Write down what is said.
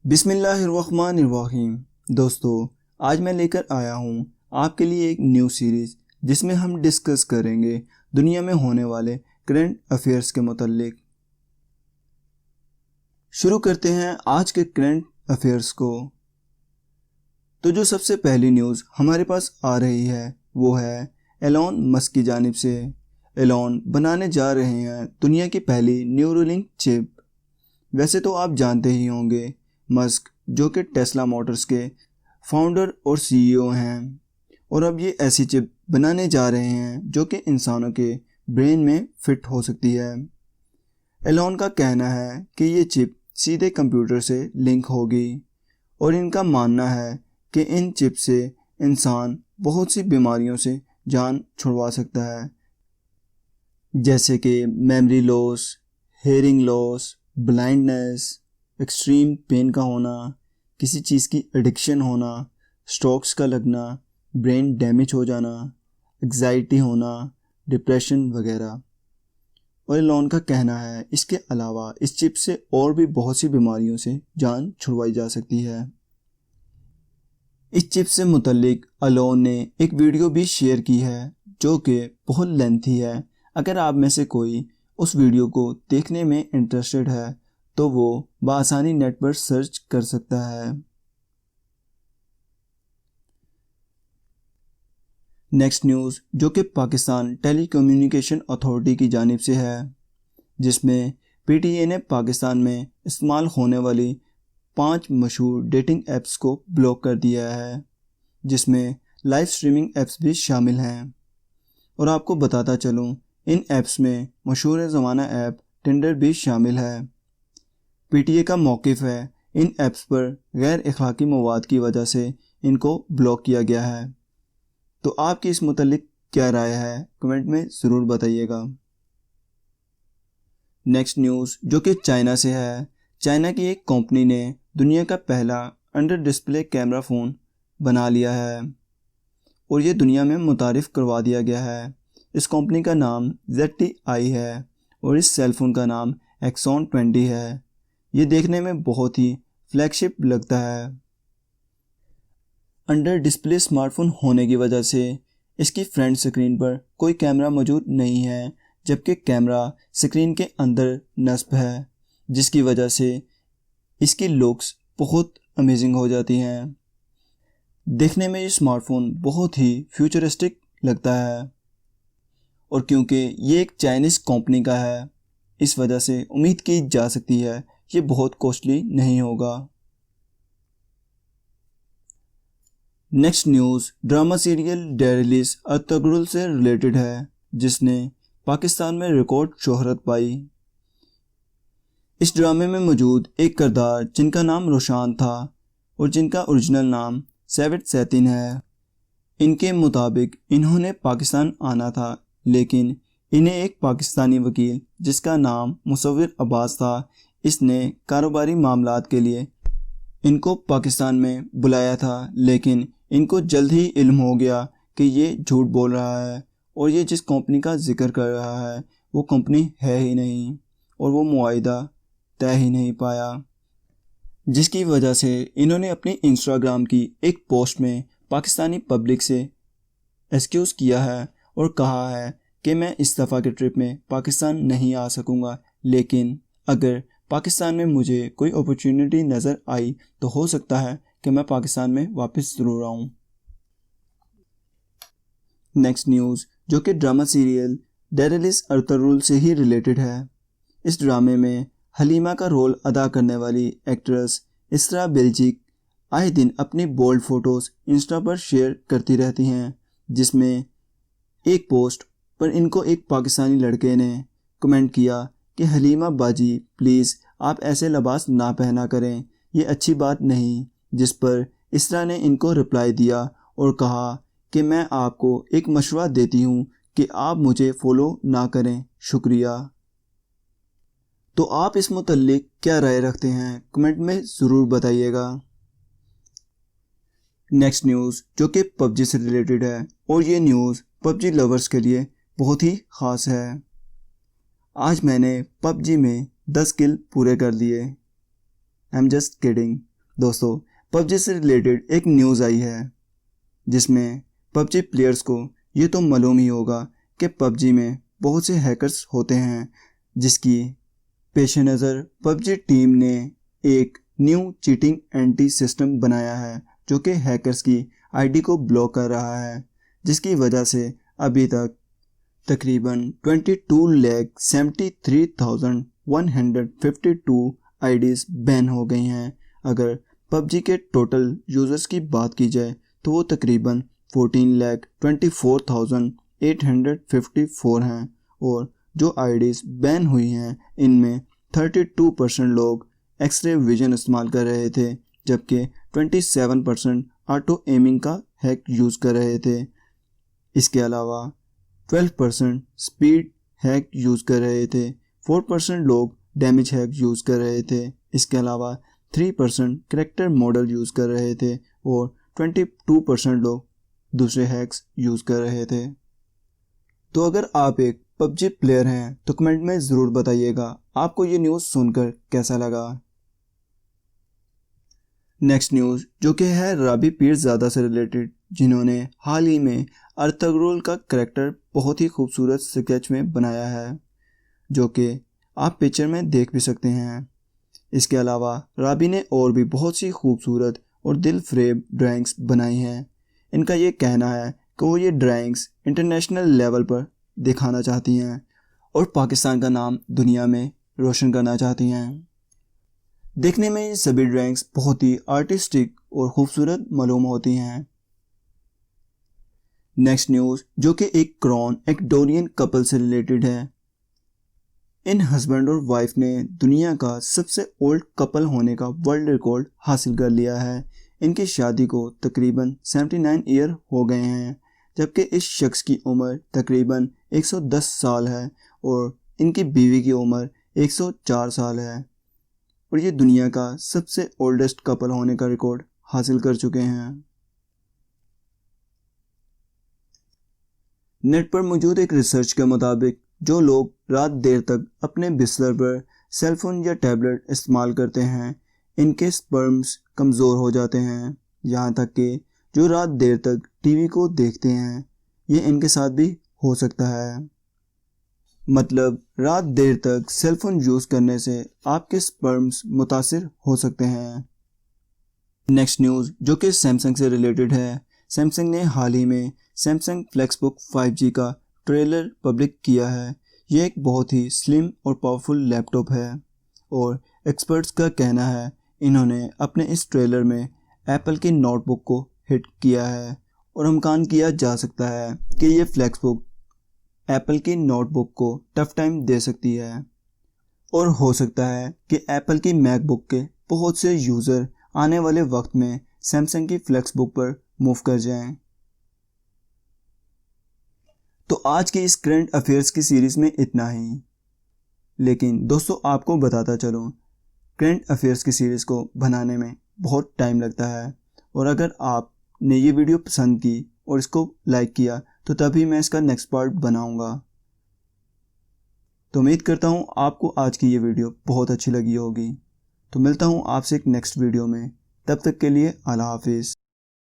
बिस्मिल्लाहिर्रहमानिर्रहीम। दोस्तों, आज मैं लेकर आया हूँ आपके लिए एक न्यू सीरीज़ जिसमें हम डिस्कस करेंगे दुनिया में होने वाले करंट अफेयर्स के मुताल्लिक। शुरू करते हैं आज के करंट अफेयर्स को। तो जो सबसे पहली न्यूज़ हमारे पास आ रही है वो है एलोन मस्क की जानिब से। एलोन बनाने जा रहे हैं दुनिया की पहली न्यूरोलिंक चिप। वैसे तो आप जानते ही होंगे मस्क जो कि टेस्ला मोटर्स के फाउंडर और सीईओ हैं, और अब ये ऐसी चिप बनाने जा रहे हैं जो कि इंसानों के ब्रेन में फिट हो सकती है। एलोन का कहना है कि ये चिप सीधे कंप्यूटर से लिंक होगी और इनका मानना है कि इन चिप से इंसान बहुत सी बीमारियों से जान छुड़वा सकता है, जैसे कि memory loss, hearing loss, blindness, extreme pain का होना, किसी चीज़ की एडिक्शन होना, स्ट्रोक्स का लगना, ब्रेन डैमेज हो जाना, एग्जाइटी होना, डिप्रेशन वगैरह। और एलोन का कहना है इसके अलावा इस चिप से और भी बहुत सी बीमारियों से जान छुड़वाई जा सकती है। इस चिप से मुतल्लिक एलोन ने एक वीडियो भी शेयर की है जो कि बहुत लेंथी है। अगर आप में से कोई उस वीडियो को देखने में इंटरेस्टेड है तो वो बआसानी नेट पर सर्च कर सकता है। नेक्स्ट न्यूज़ जो कि पाकिस्तान टेलीकम्युनिकेशन अथॉरिटी की जानिब से है, जिसमें पीटीए ने पाकिस्तान में इस्तेमाल होने वाली 5 मशहूर डेटिंग ऐप्स को ब्लॉक कर दिया है, जिसमें लाइव स्ट्रीमिंग ऐप्स भी शामिल हैं। और आपको बताता चलूँ, इन ऐप्स में मशहूर ज़माना ऐप टिंडर भी शामिल है। पीटीए का मौक़िफ़ है इन ऐप्स पर गैर अखलाकी मवाद की वजह से इनको ब्लॉक किया गया है। तो आपकी इस मुतालिक क्या राय है, कमेंट में ज़रूर बताइएगा। नेक्स्ट न्यूज़ जो कि चाइना से है। चाइना की एक कंपनी ने दुनिया का पहला अंडर डिस्प्ले कैमरा फ़ोन बना लिया है और ये दुनिया में मुतारिफ़ करवा दिया गया है। इस कंपनी का नाम ZTI है और इस सेलफोन का नाम एक्सॉन 20 है। ये देखने में बहुत ही फ्लैगशिप लगता है। अंडर डिस्प्ले स्मार्टफोन होने की वजह से इसकी फ्रंट स्क्रीन पर कोई कैमरा मौजूद नहीं है, जबकि कैमरा स्क्रीन के अंदर नस्ब है, जिसकी वजह से इसकी लुक्स बहुत अमेजिंग हो जाती हैं। देखने में ये स्मार्टफोन बहुत ही फ्यूचरिस्टिक लगता है और क्योंकि ये एक चाइनीज़ कंपनी का है, इस वजह से उम्मीद की जा सकती है ये बहुत कॉस्टली नहीं होगा। Next news drama serial Dirilis Ertugrul से रिलेटेड है, जिसने पाकिस्तान में रिकॉर्ड शोहरत पाई। इस ड्रामे में मौजूद एक किरदार जिनका नाम रोशान था और जिनका ओरिजिनल नाम सैविट सैतिन है। इनके मुताबिक इन्होंने पाकिस्तान आना था, लेकिन इन्हें एक पाकिस्तानी वकील जिसका नाम मुसव्विर अब्बास था, इसने कारोबारी मामलात के लिए इनको पाकिस्तान में बुलाया था, लेकिन इनको जल्द ही इल्म हो गया कि ये झूठ बोल रहा है और ये जिस कंपनी का जिक्र कर रहा है वो कंपनी है ही नहीं और वो मुआहिदा तय ही नहीं पाया, जिसकी वजह से इन्होंने अपनी इंस्टाग्राम की एक पोस्ट में पाकिस्तानी पब्लिक से एक्सक्यूज़ किया है और कहा है कि मैं इस दफ़ा के ट्रिप में पाकिस्तान नहीं आ सकूंगा, लेकिन अगर पाकिस्तान में मुझे कोई अपॉर्चुनिटी नज़र आई तो हो सकता है कि मैं पाकिस्तान में वापस ज़रूर आऊँ। नेक्स्ट न्यूज़ जो कि ड्रामा सीरियल डेयरलिस अर्तुगरुल से ही रिलेटेड है। इस ड्रामे में हलीमा का रोल अदा करने वाली एक्ट्रेस इसरा बेल्जिक आए दिन अपनी बोल्ड फ़ोटोज़ इंस्टा पर शेयर करती रहती हैं, जिसमें एक पोस्ट पर इनको एक पाकिस्तानी लड़के ने कमेंट किया कि हलीमा बाजी प्लीज़ आप ऐसे लिबास ना पहना करें, ये अच्छी बात नहीं। जिस पर इसरा ने इनको रिप्लाई दिया और कहा कि मैं आपको एक मशवरा देती हूँ कि आप मुझे फॉलो ना करें, शुक्रिया। तो आप इस मुतल्लिक क्या राय रखते हैं, कमेंट में ज़रूर बताइएगा। नेक्स्ट न्यूज़ जो कि पबजी से रिलेटेड है और ये न्यूज़ पबजी लवर्स के लिए बहुत ही ख़ास है। आज मैंने पबजी में 10 किल पूरे कर लिए। I am just kidding. दोस्तों पबजी से रिलेटेड एक न्यूज़ आई है जिसमें पबजी प्लेयर्स को ये तो मालूम ही होगा कि पबजी में बहुत से हैकर्स होते हैं, जिसकी पेश नज़र पबजी टीम ने एक न्यू चीटिंग एंटी सिस्टम बनाया है जो कि हैकर्स की आईडी को ब्लॉक कर रहा है, जिसकी वजह से अभी तक तकरीबन 22,73,152 आईडीज़ बैन हो गई हैं। अगर पबजी के टोटल यूज़र्स की बात की जाए तो वो तकरीबन 14,24,854 हैं और जो आईडीज़ बैन हुई हैं इनमें 32% लोग एक्सरे विजन इस्तेमाल कर रहे थे, जबकि 27% ऑटो एमिंग का हैक यूज़ कर रहे थे। इसके अलावा 12% स्पीड हैक यूज़ कर रहे थे, 4% लोग डैमेज हैक यूज़ कर रहे थे, इसके अलावा 3% करैक्टर मॉडल यूज़ कर रहे थे और 22% लोग दूसरे हैक्स यूज़ कर रहे थे। तो अगर आप एक पबजी प्लेयर हैं तो कमेंट में ज़रूर बताइएगा आपको ये न्यूज़ सुनकर कैसा लगा। नेक्स्ट न्यूज़ जो कि है राबी पीरज़ादा से रिलेटेड, जिन्होंने हाल ही में अर्तुगरुल का करैक्टर बहुत ही खूबसूरत स्केच में बनाया है, जो कि आप पिक्चर में देख भी सकते हैं। इसके अलावा राबी ने और भी बहुत सी खूबसूरत और दिल फरेब ड्राइंग्स बनाई हैं। इनका ये कहना है कि वो ये ड्राइंग्स इंटरनेशनल लेवल पर दिखाना चाहती हैं और पाकिस्तान का नाम दुनिया में रोशन करना चाहती हैं। देखने में ये सभी ड्राइंग्स बहुत ही आर्टिस्टिक और खूबसूरत मालूम होती हैं। नेक्स्ट न्यूज़ जो कि एक क्राउन एक्टोरियन कपल से रिलेटेड है। इन हस्बैंड और वाइफ ने दुनिया का सबसे ओल्ड कपल होने का वर्ल्ड रिकॉर्ड हासिल कर लिया है। इनकी शादी को तकरीबन 79 ईयर हो गए हैं, जबकि इस शख्स की उम्र तकरीबन 110 साल है और इनकी बीवी की उम्र 104 साल है और ये दुनिया का सबसे ओल्डेस्ट कपल होने का रिकॉर्ड हासिल कर चुके हैं। नेट पर मौजूद एक रिसर्च के मुताबिक जो लोग रात देर तक अपने बिस्तर पर सेलफोन या टैबलेट इस्तेमाल करते हैं इनके स्पर्म्स कमज़ोर हो जाते हैं। यहाँ तक कि जो रात देर तक टीवी को देखते हैं ये इनके साथ भी हो सकता है। मतलब रात देर तक सेलफोन यूज़ करने से आपके स्पर्म्स मुतासिर हो सकते हैं। नेक्स्ट न्यूज़ जो कि सैमसंग से रिलेटेड है। सैमसंग ने हाल ही में सैमसंग फ्लेक्सबुक 5G का ट्रेलर पब्लिक किया है। ये एक बहुत ही स्लिम और पावरफुल लैपटॉप है और एक्सपर्ट्स का कहना है इन्होंने अपने इस ट्रेलर में एप्पल की नोटबुक को हिट किया है और इम्कान किया जा सकता है कि ये फ्लेक्सबुक एप्पल की नोटबुक को टफ टाइम दे सकती है और हो सकता है कि एप्पल की मैकबुक के बहुत से यूज़र आने वाले वक्त में सैमसंग की फ्लेक्सबुक पर मूव कर जाएं। तो आज की इस करंट अफेयर्स की सीरीज़ में इतना ही, लेकिन दोस्तों आपको बताता चलूँ करंट अफेयर्स की सीरीज़ को बनाने में बहुत टाइम लगता है और अगर आपने ये वीडियो पसंद की और इसको लाइक किया तो तभी मैं इसका नेक्स्ट पार्ट बनाऊंगा। तो उम्मीद करता हूँ आपको आज की ये वीडियो बहुत अच्छी लगी होगी। तो मिलता हूँ आपसे एक नेक्स्ट वीडियो में, तब तक के लिए अल्लाह हाफिज़।